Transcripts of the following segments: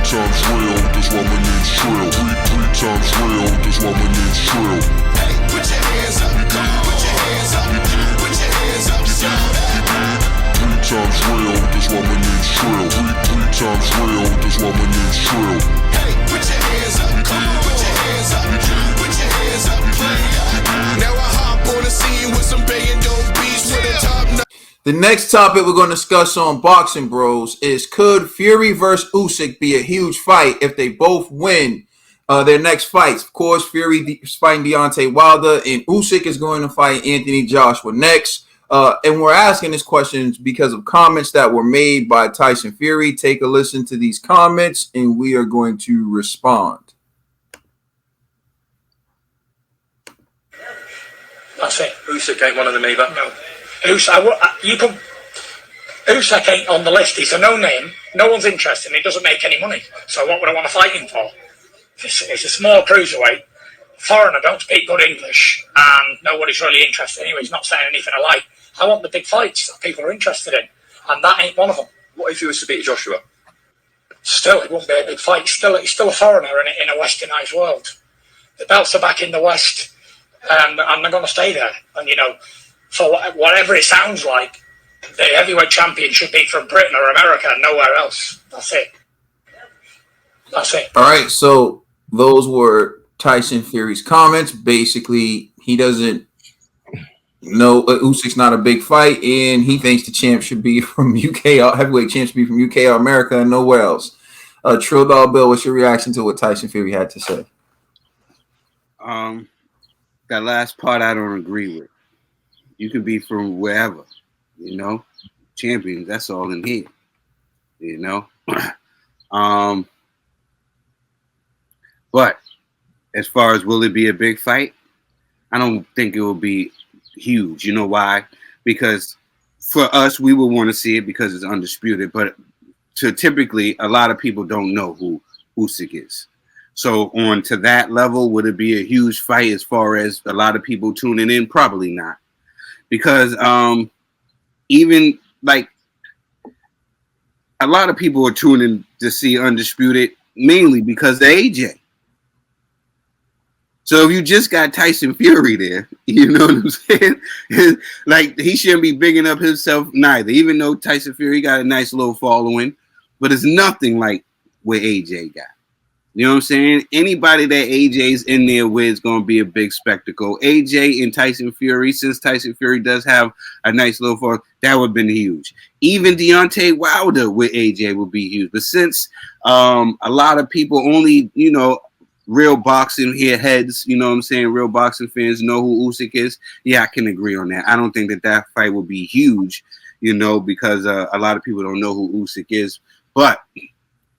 times real, that's why my name's Trill. Three times real, that's why my name's Trill. Hey, put your hands up, come on, put your hands up, put your hands up, son. 3 times real, that's why my name's Trill. Three times real, that's why my name's Trill. Hey, put your hands up, come on, put your hands up, put your hands up, now I hop on the scene with some banging dope beats with a top. The next topic we're going to discuss on Boxing Bros is, could Fury versus Usyk be a huge fight if they both win their next fights? Of course, Fury is fighting Deontay Wilder, and Usyk is going to fight Anthony Joshua next. And we're asking this question because of comments that were made by Tyson Fury. Take a listen to these comments, and we are going to respond. That's it. Usyk ain't one of them either. No. Usyk ain't on the list. He's a no-name. No one's interested, and he doesn't make any money. So what would I want to fight him for? It's a small cruiserweight. Foreigner, don't speak good English, and nobody's really interested anyway. He's not saying anything I like. I want the big fights that people are interested in, and that ain't one of them. What if he was to beat Joshua? Still, it wouldn't be a big fight. He's still a foreigner in a westernised world. The belts are back in the West, and they're going to stay there. And, for whatever it sounds like, the heavyweight champion should be from Britain or America and nowhere else. That's it. All right, so those were Tyson Fury's comments. Basically, he doesn't know Usyk's not a big fight, and he thinks the champ should be from UK, heavyweight champ should be from UK or America and nowhere else. Trill Dog Bill, what's your reaction to what Tyson Fury had to say? That last part I don't agree with. You can be from wherever, champions, that's all in here, But as far as will it be a big fight, I don't think it will be huge. You know why? Because for us, we would want to see it because it's undisputed, but typically a lot of people don't know who Usyk is. So on to that level, would it be a huge fight as far as a lot of people tuning in? Probably not. Because even like a lot of people are tuning to see Undisputed mainly because of AJ. So if you just got Tyson Fury there, you know what I'm saying? Like, he shouldn't be bigging up himself neither, even though Tyson Fury got a nice little following, but it's nothing like what AJ got. You know what I'm saying? Anybody that AJ's in there with is going to be a big spectacle. AJ and Tyson Fury, since Tyson Fury does have a nice little following, that would have been huge. Even Deontay Wilder with AJ would be huge. But since a lot of people only, real boxing heads, what I'm saying, real boxing fans know who Usyk is, yeah, I can agree on that. I don't think that fight will be huge, because a lot of people don't know who Usyk is. But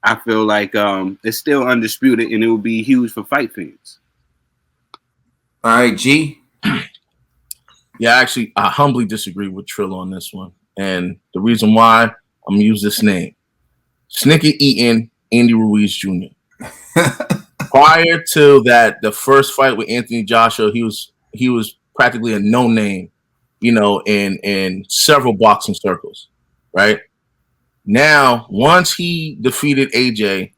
I feel like it's still undisputed, and it will be huge for fight fans. All right, G. Yeah, actually, I humbly disagree with Trill on this one. And the reason why, I'm going to use this name. Snicker eating Andy Ruiz Jr. Prior to that, the first fight with Anthony Joshua, he was practically a no-name, in several boxing circles, right? Now, once he defeated AJ,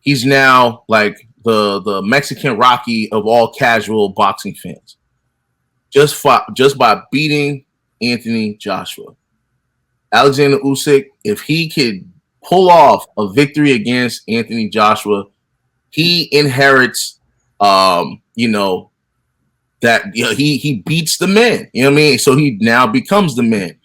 he's now like the Mexican Rocky of all casual boxing fans. Just by beating Anthony Joshua. Aleksandr Usyk, if he could pull off a victory against Anthony Joshua, he inherits, that he beats the man. You know what I mean? So he now becomes the man,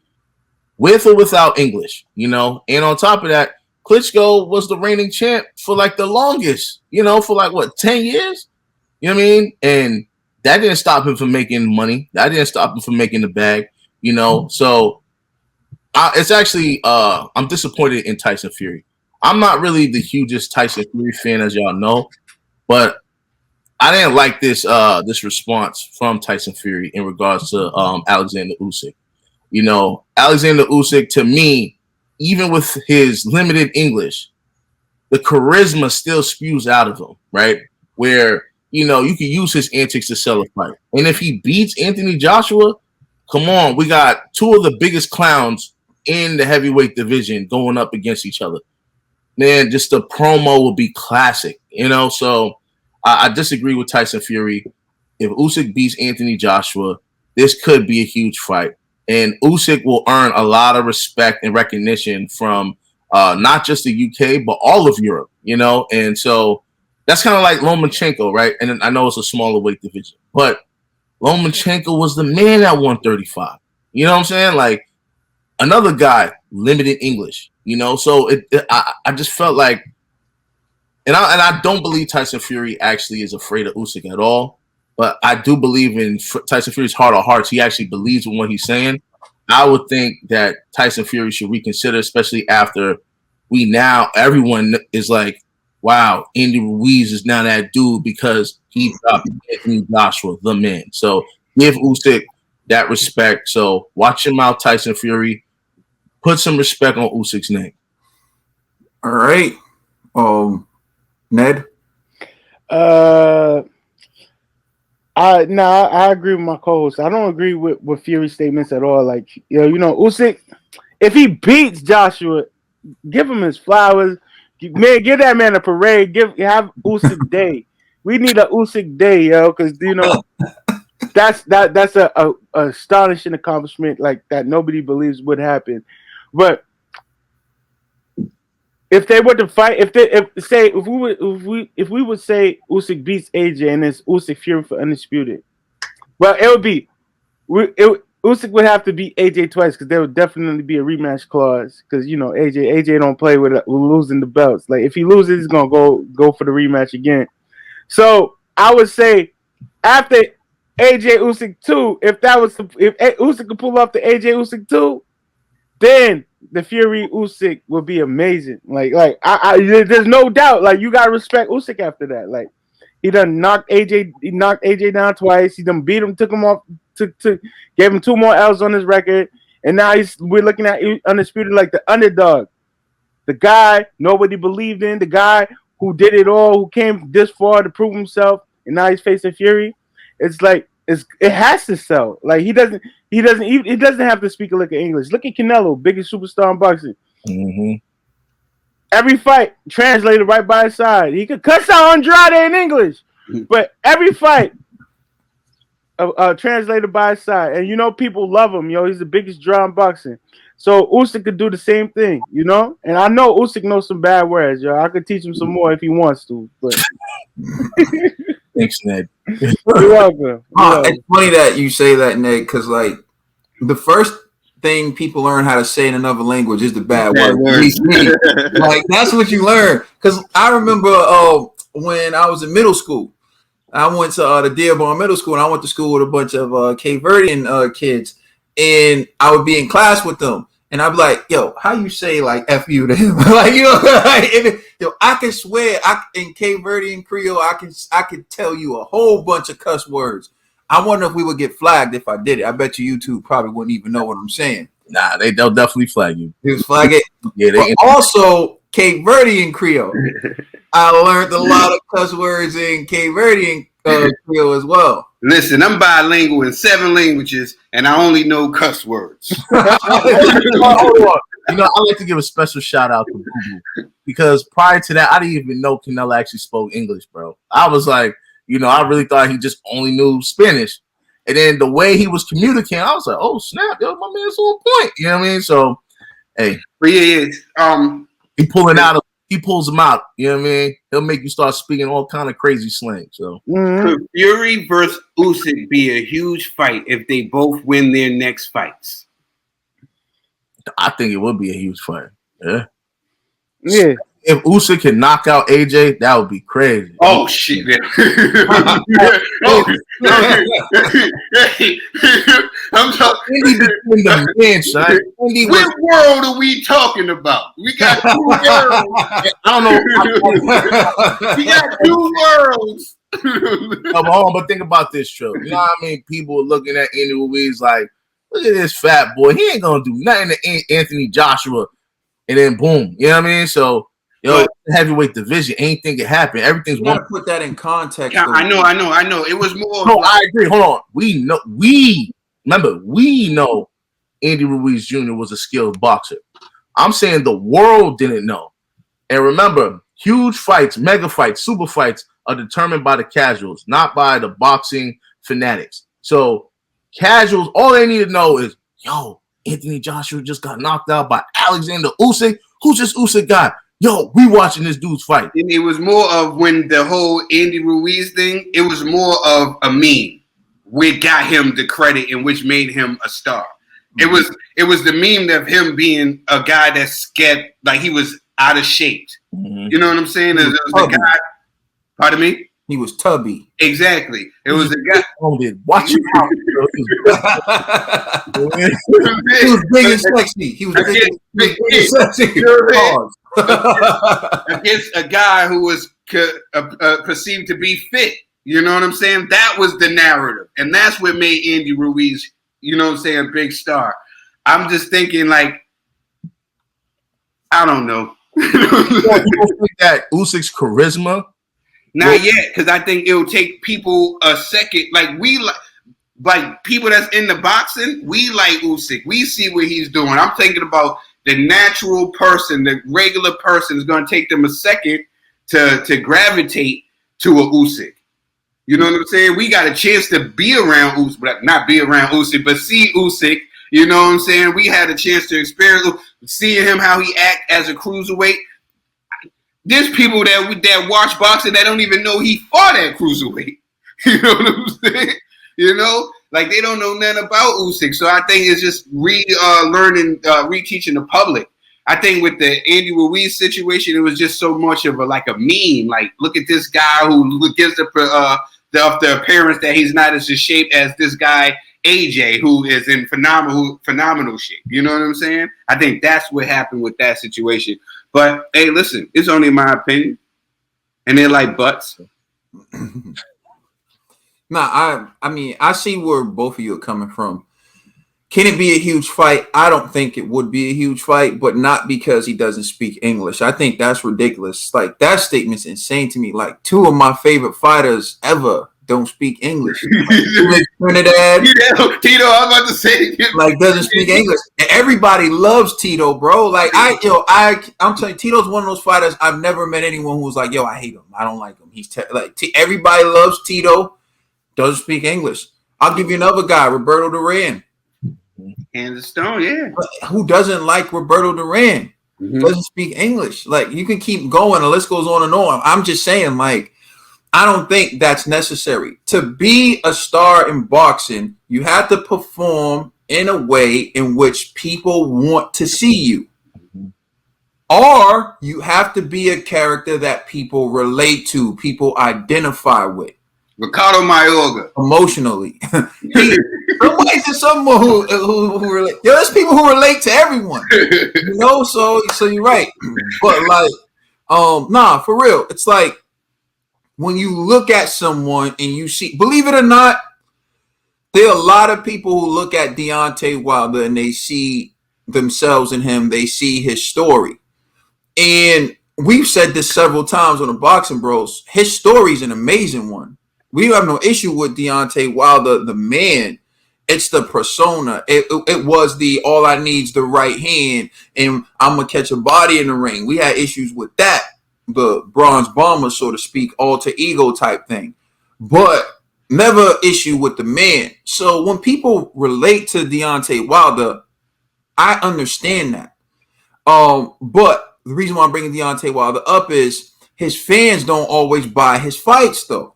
with or without English. And on top of that, Klitschko was the reigning champ for like the longest. For like 10 years. You know what I mean? And that didn't stop him from making money. That didn't stop him from making the bag. So it's actually I'm disappointed in Tyson Fury. I'm not really the hugest Tyson Fury fan, as y'all know, but I didn't like this response from Tyson Fury in regards to Aleksandr Usyk. Aleksandr Usyk, to me, even with his limited English, the charisma still spews out of him, right? Where, you can use his antics to sell a fight. And if he beats Anthony Joshua, come on, we got two of the biggest clowns in the heavyweight division going up against each other. man, just the promo will be classic, you know. So I disagree with Tyson Fury. If Usyk beats Anthony Joshua, this could be a huge fight, and Usyk will earn a lot of respect and recognition from not just the UK but all of Europe, you know. And so that's kind of like Lomachenko, right? And I know it's a smaller weight division, but Lomachenko was the man at 135. You know what I'm saying? Like another guy, limited English, you know. So I just felt like, and I don't believe Tyson Fury actually is afraid of Usyk at all. But I do believe in Tyson Fury's heart of hearts. He actually believes in what he's saying. I would think that Tyson Fury should reconsider, especially after everyone is like, wow, Andy Ruiz is now that dude because he dropped Anthony Joshua, the man. So give Usyk that respect. So watch your mouth, Tyson Fury. Put some respect on Usyk's name. All right. Ned? I agree with my co-host. I don't agree with Fury's statements at all. Like, you know, Usyk, if he beats Joshua, give him his flowers. Man, give that man a parade. Have Usyk Day. We need a Usyk Day, because you know that's a astonishing accomplishment like that nobody believes would happen. But if they were to fight, if we would say Usyk beats AJ and it's Usyk Fury for undisputed, well, it would be Usyk would have to beat AJ twice because there would definitely be a rematch clause because you know AJ don't play with losing the belts. Like if he loses, he's gonna go for the rematch again. So I would say after AJ Usyk 2, if Usyk could pull off the AJ Usyk 2, then the Fury Usyk would be amazing. Like there's no doubt. Like you gotta respect Usyk after that. Like he done knocked AJ down twice. He done beat him, took him off, gave him 2 more L's on his record, and now we're looking at undisputed like the underdog, the guy nobody believed in, the guy who did it all, who came this far to prove himself, and now he's facing Fury. It's like it has to sell. Like he doesn't have to speak a lick of English. Look at Canelo, biggest superstar in boxing. Mm-hmm. Every fight translated right by his side. He could cuss out Andrade in English, but every fight translated by his side. And you know people love him. He's the biggest draw in boxing. So Usyk could do the same thing, you know. And I know Usyk knows some bad words, I could teach him some more if he wants to. But thanks, Ned. You're welcome. It's funny that you say that, Ned, because like the first thing people learn how to say in another language is the bad word. Like that's what you learn. Because I remember when I was in middle school, I went to the Dearborn Middle School, and I went to school with a bunch of Cape Verdean kids, and I would be in class with them, and I'd be like, "Yo, how you say like F you to him?" Like I can swear, in Cape Verdean Creole, I can tell you a whole bunch of cuss words. I wonder if we would get flagged if I did it. I bet you YouTube probably wouldn't even know what I'm saying. Nah, they'll definitely flag you. Just flag it. Yeah, but also Cape Verdean Creole. I learned a lot of cuss words in Cape Verdean Creole as well. Listen, I'm bilingual in 7 languages, and I only know cuss words. Hold on. You know, I like to give a special shout out to Google because prior to that, I didn't even know Canelo actually spoke English, bro. I was like, I really thought he just only knew Spanish. And then the way he was communicating, I was like, oh, snap, yo, my man's on point. You know what I mean? So, hey. But yeah. He pulls them out. You know what I mean? He'll make you start speaking all kind of crazy slang. So, Could Fury versus Usyk be a huge fight if they both win their next fights? I think it would be a huge fight. Yeah. Yeah. If Usyk can knock out AJ, that would be crazy. Oh shit! I'm talking. What world are we talking about? We got 2 worlds. I don't know. We got 2 worlds. But think about this, Trill. You know what I mean? People are looking at Andy Ruiz like, look at this fat boy. He ain't gonna do nothing to Anthony Joshua, and then boom. You know what I mean? So. Heavyweight division, anything can happen. Everything's you gotta put that in context. I know. It was more. No, I agree. Hold on. We know Andy Ruiz Jr. was a skilled boxer. I'm saying the world didn't know. And remember, huge fights, mega fights, super fights are determined by the casuals, not by the boxing fanatics. So casuals, all they need to know is, yo, Anthony Joshua just got knocked out by Aleksandr Usyk. Who's this Usyk guy? Yo, we watching this dude's fight. And it was more of when the whole Andy Ruiz thing, it was more of a meme. We got him the credit and which made him a star. It was the meme of him being a guy that's scared, like he was out of shape. Mm-hmm. You know what I'm saying? It was the guy. Pardon me? He was tubby. Exactly. It was the guy. Watch him out. He was big and sexy. He was big and sexy. Against a guy who was perceived to be fit. You know what I'm saying? That was the narrative. And that's what made Andy Ruiz, you know what I'm saying, a big star. I'm just thinking, like, I don't know. You don't think that Usyk's charisma? Not yet, because I think it'll take people a second. Like people that's in the boxing, we like Usyk. We see what he's doing. I'm thinking about the natural person, the regular person is going to take them a second to gravitate to a Usyk. You know what I'm saying? We got a chance to be around Usyk, but not be around Usyk, but see Usyk. You know what I'm saying? We had a chance to experience seeing him, how he act as a cruiserweight. There's people that watch boxing that don't even know he fought at cruiserweight. You know what I'm saying? You know, like they don't know nothing about Usyk. So I think it's just reteaching the public. I think with the Andy Ruiz situation, it was just so much of a meme. Like, look at this guy who gives the appearance that he's not as in shape as this guy AJ, who is in phenomenal shape. You know what I'm saying? I think that's what happened with that situation. But hey, listen, it's only my opinion, and they're like butts. Nah, I mean, I see where both of you are coming from. Can it be a huge fight? I don't think it would be a huge fight, but not because he doesn't speak English. I think that's ridiculous. Like, that statement's insane to me. Like, two of my favorite fighters ever don't speak English. Like, Trinidad. Tito, I'm about to say. Like, doesn't speak English. And everybody loves Tito, bro. Like, I'm telling you, Tito's one of those fighters. I've never met anyone who was like, yo, I hate him. I don't like him. He's everybody loves Tito. Doesn't speak English. I'll give you another guy, Roberto Duran. Hands of stone, yeah. Who doesn't like Roberto Duran? Mm-hmm. Doesn't speak English. Like, you can keep going. The list goes on and on. I'm just saying, like, I don't think that's necessary. To be a star in boxing, you have to perform in a way in which people want to see you. Or you have to be a character that people relate to, people identify with. Ricardo Mayorga. Emotionally. Somebody's someone who relate. Yo, there's people who relate to everyone. You know, so you're right. But like, nah, for real. It's like when you look at someone and you see, believe it or not, there are a lot of people who look at Deontay Wilder and they see themselves in him. They see his story. And we've said this several times on the Boxing Bros. His story is an amazing one. We have no issue with Deontay Wilder, the man. It's the persona. It was the all I need's the right hand, and I'm going to catch a body in the ring. We had issues with that, the bronze bomber, so to speak, alter ego type thing. But never issue with the man. So when people relate to Deontay Wilder, I understand that. But the reason why I'm bringing Deontay Wilder up is his fans don't always buy his fights, though.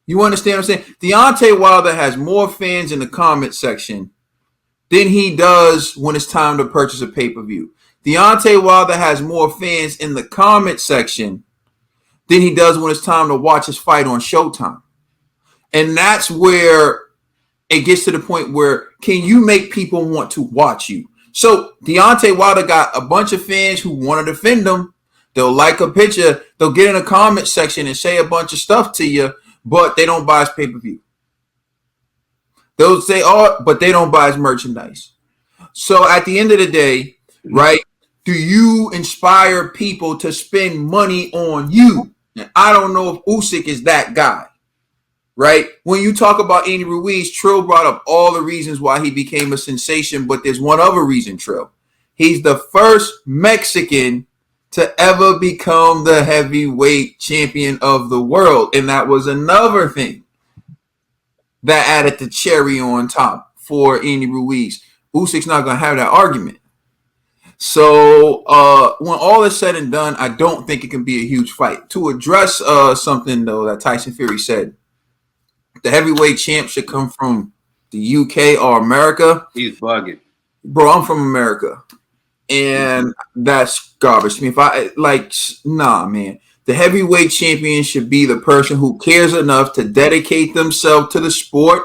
You understand what I'm saying? Deontay Wilder has more fans in the comment section than he does when it's time to purchase a pay-per-view. Deontay Wilder has more fans in the comment section than he does when it's time to watch his fight on Showtime. And that's where it gets to the point where can you make people want to watch you? So Deontay Wilder got a bunch of fans who want to defend him. They'll like a picture. They'll get in the comment section and say a bunch of stuff to you. But they don't buy his pay-per-view. They'll say, but they don't buy his merchandise. So at the end of the day, right, do you inspire people to spend money on you? And I don't know if Usyk is that guy, right? When you talk about Andy Ruiz, Trill brought up all the reasons why he became a sensation, but there's one other reason, Trill. He's the first Mexican to ever become the heavyweight champion of the world. And that was another thing that added the cherry on top for Andy Ruiz. Usyk's not going to have that argument. So when all is said and done, I don't think it can be a huge fight. To address something, though, that Tyson Fury said, the heavyweight champ should come from the UK or America. He's bugging. Bro, I'm from America. And that's garbage to me. If I nah, man. The heavyweight champion should be the person who cares enough to dedicate themselves to the sport,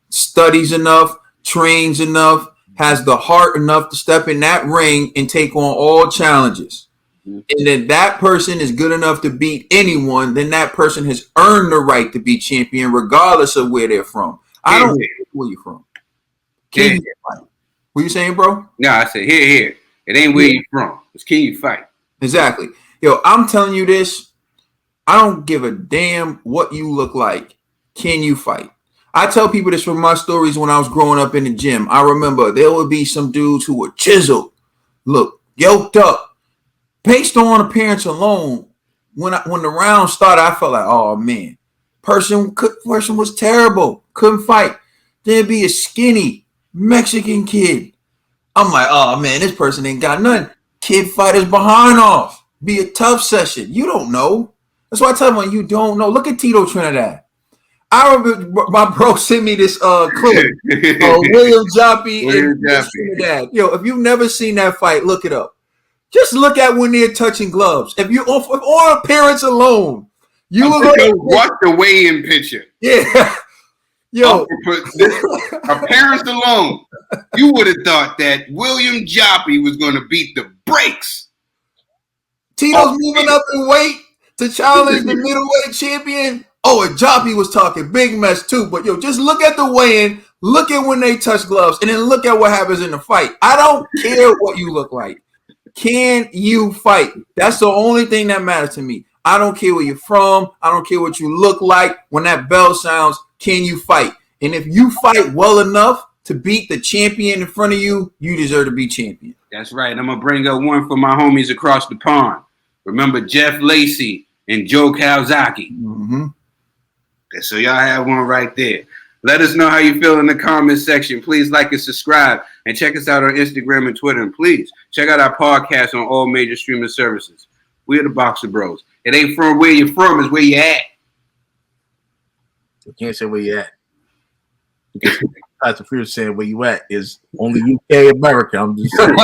studies enough, trains enough, has the heart enough to step in that ring and take on all challenges. And then that person is good enough to beat anyone, then that person has earned the right to be champion regardless of where they're from. I don't care where you're from. Can you fight? What you saying, bro? No, I said, here. It ain't where you from. It's can you fight? Exactly. Yo, I'm telling you this. I don't give a damn what you look like. Can you fight? I tell people this from my stories when I was growing up in the gym. I remember there would be some dudes who were chiseled, look, yoked up. Based on appearance alone, when the round started, I felt like, oh man, person was terrible, couldn't fight. There'd be a skinny Mexican kid. I'm like, oh man, this person ain't got nothing. Kid fighters behind off. Be a tough session. You don't know. That's why I tell them, you don't know. Look at Tito Trinidad. I remember my bro sent me this clip. William Joppy and Trinidad. Yo, if you've never seen that fight, look it up. Just look at when they're touching gloves. If you on appearance alone, you will watch the weigh-in picture. Yeah. Yo, appearance alone, you would have thought that William Joppy was going to beat the brakes. Tito's moving up in weight to challenge the middleweight champion. Oh, and Joppy was talking big mess too. But yo, just look at the weigh-in. Look at when they touch gloves, and then look at what happens in the fight. I don't care what you look like. Can you fight? That's the only thing that matters to me. I don't care where you're from. I don't care what you look like. When that bell sounds, can you fight? And if you fight well enough to beat the champion in front of you, you deserve to be champion. That's right. I'm going to bring up one for my homies across the pond. Remember Jeff Lacey and Joe Kawasaki. Mm-hmm. So y'all have one right there. Let us know how you feel in the comment section. Please like and subscribe. And check us out on Instagram and Twitter. And please check out our podcast on all major streaming services. We are the Boxer Bros. It ain't from where you're from, it's where you at. You can't say where you at. Because Tyson Fury saying where you at is only UK America. I'm just saying.